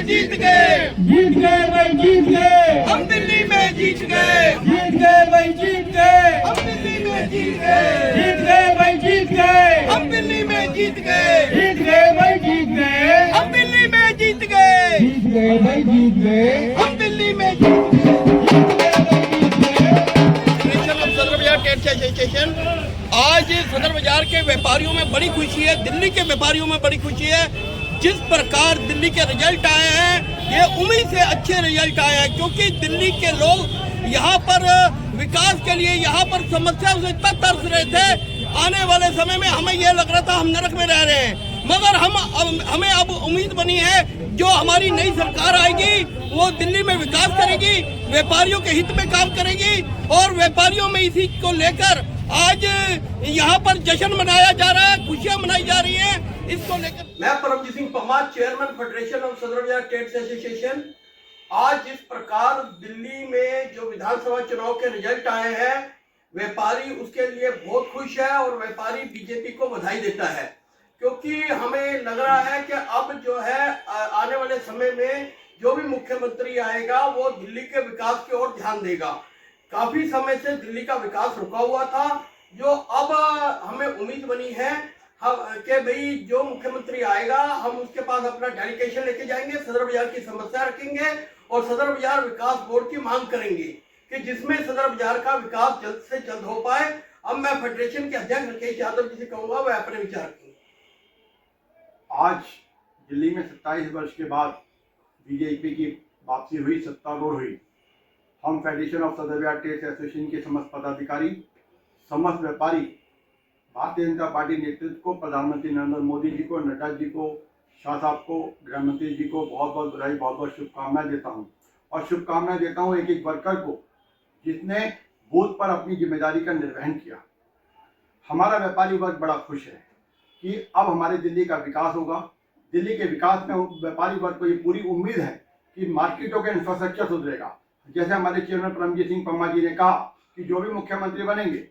जीत गए भाई जीत गए, हम दिल्ली में जीत गए जीत गए भाई जीत गए, हम दिल्ली में जीत गए जीत गए भाई जीत गए, हम दिल्ली में जीत गए जीत गए भाई जीत गए, हम दिल्ली में जीत गए जीत गए भाई जीत गए, हम दिल्ली में जीत गए सदर बाजार ट्रेड एसोसिएशन आज सदर बाजार के व्यापारियों में बड़ी खुशी है, दिल्ली के व्यापारियों में बड़ी खुशी है। जिस प्रकार दिल्ली के रिजल्ट आए हैं ये उम्मीद से अच्छे रिजल्ट आए हैं, क्योंकि दिल्ली के लोग यहाँ पर विकास के लिए यहाँ पर समस्याओं से इतना तरस रहे थे। आने वाले समय में हमें ये लग रहा था हम नरक में रह रहे हैं, मगर हमें अब उम्मीद बनी है जो हमारी नई सरकार आएगी वो दिल्ली में विकास करेगी, व्यापारियों के हित में काम करेगी और व्यापारियों में इसी को लेकर आज यहाँ पर जश्न मनाया जा रहा है, खुशियां मनाई जा रही हैं। इसको लेकर मैं Paramjeet Singh Pamma, chairman federation of Sadar Bazar trades association. आज जिस प्रकार दिल्ली में जो विधानसभा चुनाव के रिजल्ट आए हैं व्यापारी उसके लिए बहुत खुश है और व्यापारी बीजेपी को बधाई देता है, क्योंकि हमें लग रहा है कि अब जो है आने वाले समय में जो भी मुख्यमंत्री आएगा वो दिल्ली के विकास की ओर ध्यान देगा। काफी समय से दिल्ली का विकास रुका हुआ था, जो अब हमें उम्मीद बनी है कि भाई जो मुख्यमंत्री आएगा हम उसके पास अपना डेलीगेशन लेके जाएंगे, सदर बाजार की समस्या रखेंगे और सदर बाजार विकास बोर्ड की मांग करेंगे कि जिसमें सदर बाजार का विकास जल्द से जल्द हो पाए। अब मैं फेडरेशन के अध्यक्ष राकेश यादव जी से कहूंगा वह अपने विचार रखेंगे। आज दिल्ली में 27 वर्ष के बाद बीजेपी की वापसी हुई, सत्तारूढ़ हुई। हम federation of Sadar Bazar trades association के समस्त पदाधिकारी, समस्त व्यापारी भारतीय जनता पार्टी नेतृत्व को, प्रधानमंत्री नरेंद्र मोदी जी को, नड्डा जी को, शाह साहब को, गृह मंत्री जी को बहुत बहुत बधाई, बहुत बहुत शुभकामनाएं देता हूं। और शुभकामनाएं देता हूं एक एक वर्कर को जिसने बूथ पर अपनी जिम्मेदारी का निर्वहन किया। हमारा व्यापारी वर्ग बड़ा खुश है कि अब हमारे दिल्ली का विकास होगा। दिल्ली के विकास में व्यापारी वर्ग को ये पूरी उम्मीद है कि मार्केटों का इंफ्रास्ट्रक्चर सुधरेगा। जैसे हमारे चेयरमैन परमजीत सिंह पम्मा जी ने कहा कि जो भी मुख्यमंत्री बनेंगे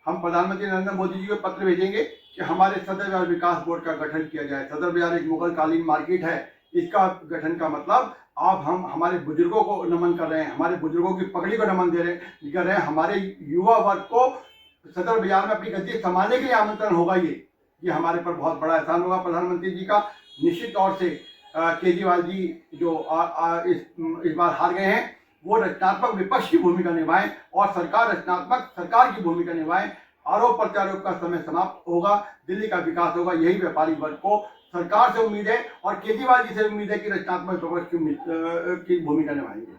हम प्रधानमंत्री नरेंद्र मोदी जी को पत्र भेजेंगे कि हमारे सदर बाजार विकास बोर्ड का गठन किया जाए। सदर बाजार एक मुगल कालीन मार्केट है, इसका गठन का मतलब आप हम हमारे बुजुर्गों को नमन कर रहे हैं, हमारे बुजुर्गों की पगड़ी को नमन कर रहे हैं। हमारे युवा वर्ग को सदर बाजार में अपनी गद्दी संभालने के लिए आमंत्रण होगा। ये हमारे पर बहुत बड़ा एहसान होगा प्रधानमंत्री जी का। निश्चित तौर से केजरीवाल जी जो इस बार हार गए हैं वो रचनात्मक विपक्ष की भूमिका निभाएं और सरकार रचनात्मक सरकार की भूमिका निभाएं। आरोप प्रत्यारोप का समय समाप्त होगा, दिल्ली का विकास होगा, यही व्यापारी वर्ग को सरकार से उम्मीद है और केजरीवाल जी से उम्मीद है कि रचनात्मक विपक्ष की भूमिका निभाएंगे।